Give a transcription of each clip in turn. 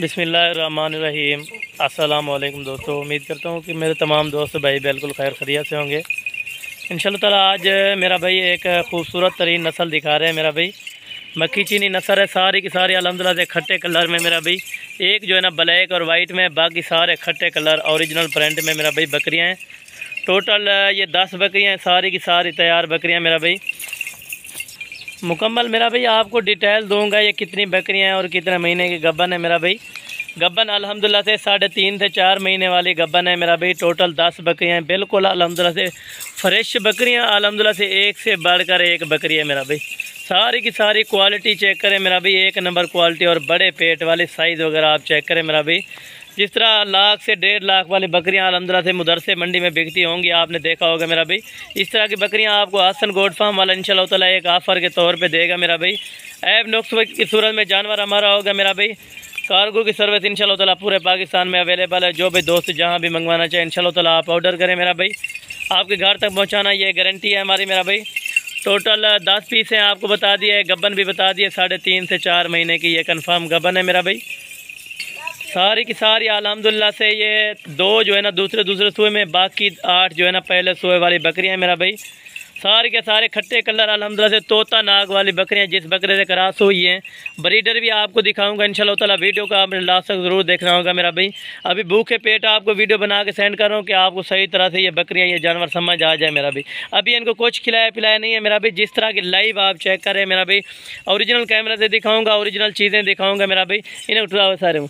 बिस्मिल्लाहिर्रहमानिर्रहीम। अस्सलाम वालेकुम दोस्तों, उम्मीद करता हूँ कि मेरे तमाम दोस्त भाई बिल्कुल खैर खैरियत से होंगे। इंशाल्लाह ताला आज मेरा भाई एक खूबसूरत तरीन नस्ल दिखा रहे हैं। मेरा भाई मक्खी चीनी नस्ल है, सारी की सारी अल्हम्दुलिल्लाह से खट्टे कलर में। मेरा भाई एक जो है ना ब्लैक और वाइट में, बाकी सारे खट्टे कलर ओरिजिनल प्रिंट में मेरा भाई बकरियाँ हैं। टोटल ये 10 बकरियाँ हैं, सारी की सारी तैयार बकरियाँ मेरा भाई। मुकम्मल मेरा भाई आपको डिटेल दूंगा ये कितनी बकरियां हैं और कितने महीने की गब्बन है। मेरा भाई गब्बन अल्हम्दुलिल्लाह से 3.5 से 4 महीने वाली गब्बन है मेरा भाई। टोटल 10 बकरियां हैं, बिल्कुल अल्हम्दुलिल्लाह से फ्रेश बकरियां। अल्हम्दुलिल्लाह से एक से बढ़कर एक बकरी है मेरा भाई। सारी की सारी क्वालिटी चेक करें मेरा भाई, एक नंबर क्वालिटी और बड़े पेट वाले साइज़ वगैरह आप चेक करें मेरा भाई। जिस तरह लाख से 1.5 लाख वाली बकरियां अल्हम्दुलिल्लाह से मदरसे मंडी में बिकती होंगी, आपने देखा होगा मेरा भाई। इस तरह की बकरियां आपको हसन गोट फार्म वाला इंशाल्लाह ताला एक ऑफ़र के तौर पे देगा मेरा भाई। ऐब नुक्स की सूरत में जानवर हमारा होगा मेरा भाई। कार्गो की सर्विस इंशाल्लाह ताला पूरे पाकिस्तान में अवेलेबल है। जो भी दोस्त जहाँ भी मंगवाना चाहे इंशाल्लाह ताला आप ऑर्डर करें मेरा भाई, आपके घर तक पहुँचाना ये गारंटी है हमारी मेरा भाई। टोटल 10 पीस हैं, आपको बता दिया है। गब्बन भी बता दिए, 3.5 से 4 महीने की ये कन्फर्म गब्बन है मेरा भाई। सारी की सारी अल्हम्दुलिल्लाह से ये 2 जो है ना दूसरे सूए में, बाकी 8 जो है ना पहले सूए वाली बकरियां हैं मेरा भाई। सारे के सारे खट्टे कलर अल्हम्दुलिल्लाह से तोता नाग वाली बकरियां, जिस बकरे से क्रॉस हुई हैं। ब्रीडर भी आपको दिखाऊंगा इंशाल्लाह ताला। वीडियो का आपने लास्ट तक ज़रूर देखना होगा मेरा भाई। अभी भूखे पेट आपको वीडियो बना के सेंड कर रहा हूँ कि आपको सही तरह से ये बकरियाँ ये जानवर समझ आ जाए मेरा भाई। अभी इनको कुछ खिलाया पिलाया नहीं है मेरा भाई। जिस तरह की लाइव आप चेक करें मेरा भाई, ओरिजिनल कैमरा से दिखाऊँगा, ओरिजिनल चीज़ें दिखाऊँगा मेरा भाई। इन्हें उठाओ सारे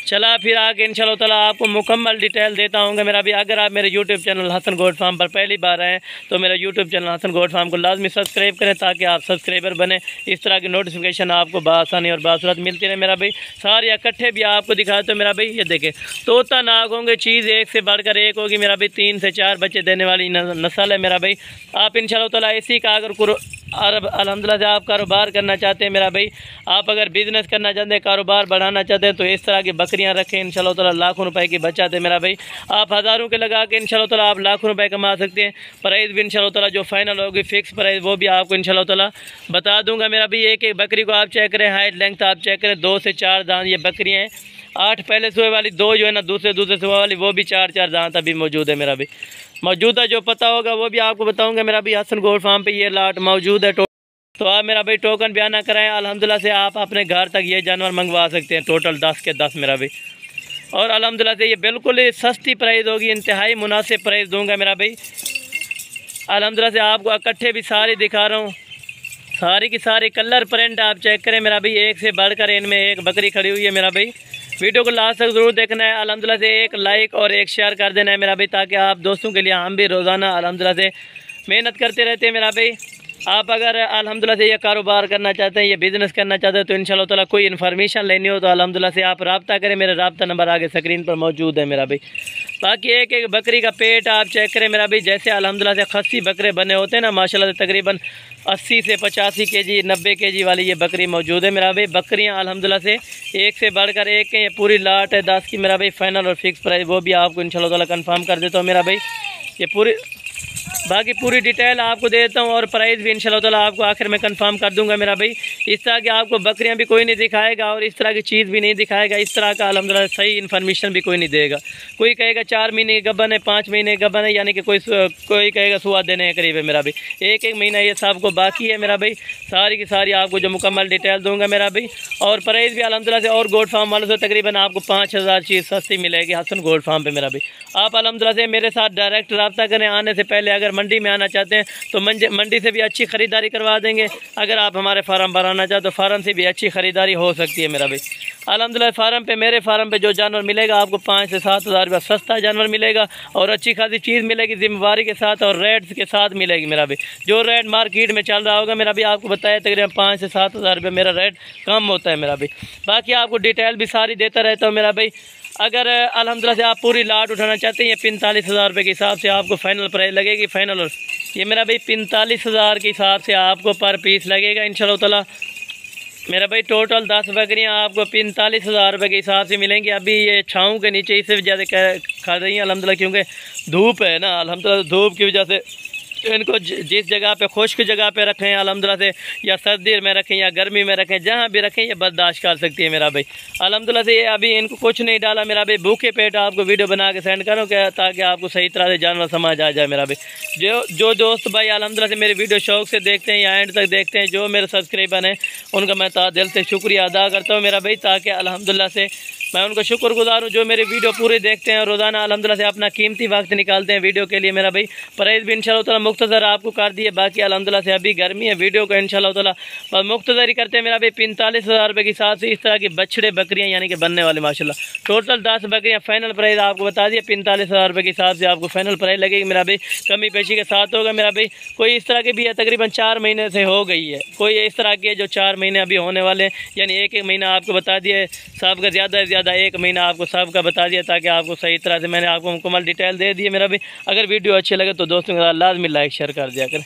चला फिर आगे इंशाल्लाह ताला आपको मुकम्मल डिटेल देता हूँ मेरा भी। अगर आप मेरे YouTube channel Hasan goat farm पर पहली बार आएँ तो मेरा YouTube channel Hasan goat farm को लाजमी सब्सक्राइब करें, ताकि आप सब्सक्राइबर बने। इस तरह की नोटिफिकेशन आपको बआसानी और बासूरत मिलती रहे मेरा भाई। सारे इकट्ठे भी आपको दिखाते हो मेरा भाई। ये देखें तोता नाग होंगे, चीज़ एक से बढ़कर एक होगी मेरा भाई। 3 से 4 बच्चे देने वाली नस्ल है मेरा भाई। आप इंशाल्लाह ताला इसी का अगर अल्हम्दुलिल्लाह से आप कारोबार करना चाहते हैं मेरा भाई, आप अगर बिज़नेस करना चाहते हैं, कारोबार बढ़ाना चाहते हैं, तो इस तरह की बकरियां रखें इंशाल्लाह ताला। लाखों रुपए की बचत है मेरा भाई। आप हज़ारों के लगा के इंशाल्लाह ताला आप लाखों रुपए कमा सकते हैं। प्राइस भी इंशाल्लाह ताला जो फाइनल होगी फिक्स प्राइस, वो भी आपको इंशाल्लाह ताला बता दूंगा मेरा भाई। एक एक बकरी को आप चेक करें, हाइट लेंथ आप चेक करें। 2 से 4 दांत ये बकरियाँ हैं। 8 पहले सुबह वाली, 2 जो है ना दूसरे सुबह वाली, वो भी 4 दांत अभी मौजूद है मेरा भाई। मौजूदा जो पता होगा वो भी आपको बताऊँगा मेरा भाई। हसन गोट फार्म पर ये लाट मौजूद है। तो आप मेरा भाई टोकन बयान ना कराएं, अल्हम्दुलिल्लाह से आप अपने घर तक ये जानवर मंगवा सकते हैं। टोटल 10 के 10 मेरा भाई। और अल्हम्दुलिल्लाह से ये बिल्कुल ही सस्ती प्राइस होगी, इंतहाई मुनासिब प्राइस दूंगा मेरा भाई। अल्हम्दुलिल्लाह से आपको इकट्ठे भी सारी दिखा रहा हूँ। सारी की सारी कलर प्रिंट आप चेक करें मेरा भाई। एक से बढ़कर इनमें एक बकरी खड़ी हुई है मेरा भाई। वीडियो को लास्ट तक ज़रूर देखना है। अल्हम्दुलिल्लाह से एक लाइक और एक शेयर कर देना है मेरा भाई, ताकि आप दोस्तों के लिए हम भी रोज़ाना अल्हम्दुलिल्लाह से मेहनत करते रहते हैं मेरा भाई। आप अगर अल्हम्दुलिल्लाह से ये कारोबार करना चाहते हैं, ये बिज़नेस करना चाहते हैं, तो इंशाल्लाह ताला कोई इन्फॉर्मेशन लेनी हो तो अल्हम्दुलिल्लाह से आप रब्ता करें। मेरा रब्ता नंबर आगे स्क्रीन पर मौजूद है मेरा भाई। बाकी एक एक बकरी का पेट आप चेक करें मेरा भाई। जैसे अल्हम्दुलिल्लाह से खस्सी बकरे बने होते हैं ना माशाल्लाह से, तकरीबन 80 से 85 केजी 90 केजी वाली ये बकरी मौजूद है मेरा भाई। बकरियाँ अल्हम्दुलिल्लाह से एक से बढ़कर एक हैं। ये पूरी लाट है 10 की मेरा भाई। फाइनल और फिक्स प्राइस वो भी आपको इंशाल्लाह ताला कन्फर्म कर देता हूँ मेरा भाई। ये बाकी पूरी डिटेल आपको दे देता हूँ, और प्राइस भी इंशाल्लाह ताला आपको आखिर में कंफर्म कर दूंगा मेरा भाई। इस तरह की आपको बकरियां भी कोई नहीं दिखाएगा, और इस तरह की चीज़ भी नहीं दिखाएगा। इस तरह का अल्हम्दुलिल्लाह सही इन्फॉर्मेशन भी कोई नहीं देगा। कोई कहेगा 4 महीने की गब्बन है, 5 महीने की गब्बन है, यानी कि कोई कहेगा सुआ देने के करीब है मेरा भाई। एक एक महीना ये सबको बाकी है मेरा भाई। सारी की सारी आपको जो मुकम्मल डिटेल दूँगा मेरा भाई। और प्राइस भी अल्हम्दुलिल्लाह से और गोट फार्म वालों से तकरीबन आपको 5000 चीज़ सस्ती मिलेगी हसन गोट फार्म पर मेरा भाई। आप अल्हम्दुलिल्लाह से मेरे साथ डायरेक्ट रब्ता करें। आने से पहले अगर मंडी में आना चाहते हैं तो मंडी से भी अच्छी ख़रीदारी करवा देंगे। अगर आप हमारे फार्म पर आना चाहते तो फार्म से भी अच्छी ख़रीदारी हो सकती है मेरा भाई। अल्हम्दुलिल्लाह फार्म पे, मेरे फार्म पे जो जानवर मिलेगा आपको 5 से 7 हज़ार रुपया सस्ता जानवर मिलेगा, और अच्छी खासी चीज़ मिलेगी जिम्मेवारी के साथ और रेट्स के साथ मिलेगी मेरा भाई। जो रेट मार्केट में चल रहा होगा मेरा भाई, आपको बताया तकरीबन 5 से 7 हज़ार रुपये मेरा रेट कम होता है मेरा भाई। बाकी आपको डिटेल भी सारी देता रहता हूँ मेरा भाई। अगर अल्हम्दुलिल्लाह से आप पूरी लाट उठाना चाहते हैं, ये 45,000 रुपये के हिसाब से आपको फ़ाइनल प्राइस लगेगी। फ़ाइनल और ये मेरा भाई 45,000 के हिसाब से आपको पर पीस लगेगा इंशाल्लाह ताला मेरा भाई। टोटल 10 बकरियाँ आपको 45,000 रुपये के हिसाब से मिलेंगी। अभी ये छाँव के नीचे इससे ज़्यादा खा रही हैं अल्हम्दुलिल्लाह, क्योंकि धूप है ना। अल्हम्दुलिल्लाह धूप की वजह से इनको जिस जगह पे खुश्क जगह पे रखें अल्हम्दुलिल्लाह से, या सर्दी में रखें या गर्मी में रखें, जहाँ भी रखें ये बर्दाश्त कर सकती है मेरा भाई अल्हम्दुलिल्लाह से। ये अभी इनको कुछ नहीं डाला मेरा भाई, भूखे पेट आपको वीडियो बना के सेंड करो क्या, ताकि आपको सही तरह से जानवर समझ आ जाए मेरा भाई। जो दोस्त भाई अल्हम्दुलिल्लाह से मेरे वीडियो शौक से देखते हैं या एंड तक देखते हैं, जो मेरे सब्सक्राइबर हैं उनका मैं दिल से शुक्रिया अदा करता हूँ मेरा भाई, ताकि अल्हम्दुलिल्लाह से मैं उनको शुक्रगुजार हूँ जो मेरे वीडियो पूरे देखते हैं और रोज़ाना अल्हम्दुलिल्लाह से अपना कीमती वक्त निकालते हैं वीडियो के लिए मेरा भाई। परहेज़ भी इंशाल्लाह ताला मुख्तसर आपको कर दिए, बाकी अल्हम्दुलिल्लाह से अभी गर्मी है, वीडियो को इंशाल्लाह ताला बस मुख्तसर ही करते हैं मेरा भाई। 45,000 रुपये के साथ से इस तरह की बछड़े बकरियाँ यानी कि बनने वाले माशाल्लाह टोटल 10 बकरियाँ फाइनल प्राइस आपको बता दिए 45,000 रुपये के हिसाब से आपको फाइनल प्राइस लगेगी मेरा भाई, कमी पेशी के साथ होगा मेरा भाई। कोई इस तरह की भी है तकरीबन 4 महीने से हो गई है, कोई इस तरह की है जो 4 महीने अभी होने वाले हैं, यानी एक महीना आपको बता दिए सब का, ज़्यादा से ज़्यादा 1 महीना आपको सब का बता दिया, ताकि आपको सही तरह से मैंने आपको मुकम्मल डिटेल दे दी है मेरा भाई। अगर वीडियो अच्छे लगे तो दोस्तों के साथ लाजमी लाइक शेयर कर दिया करें।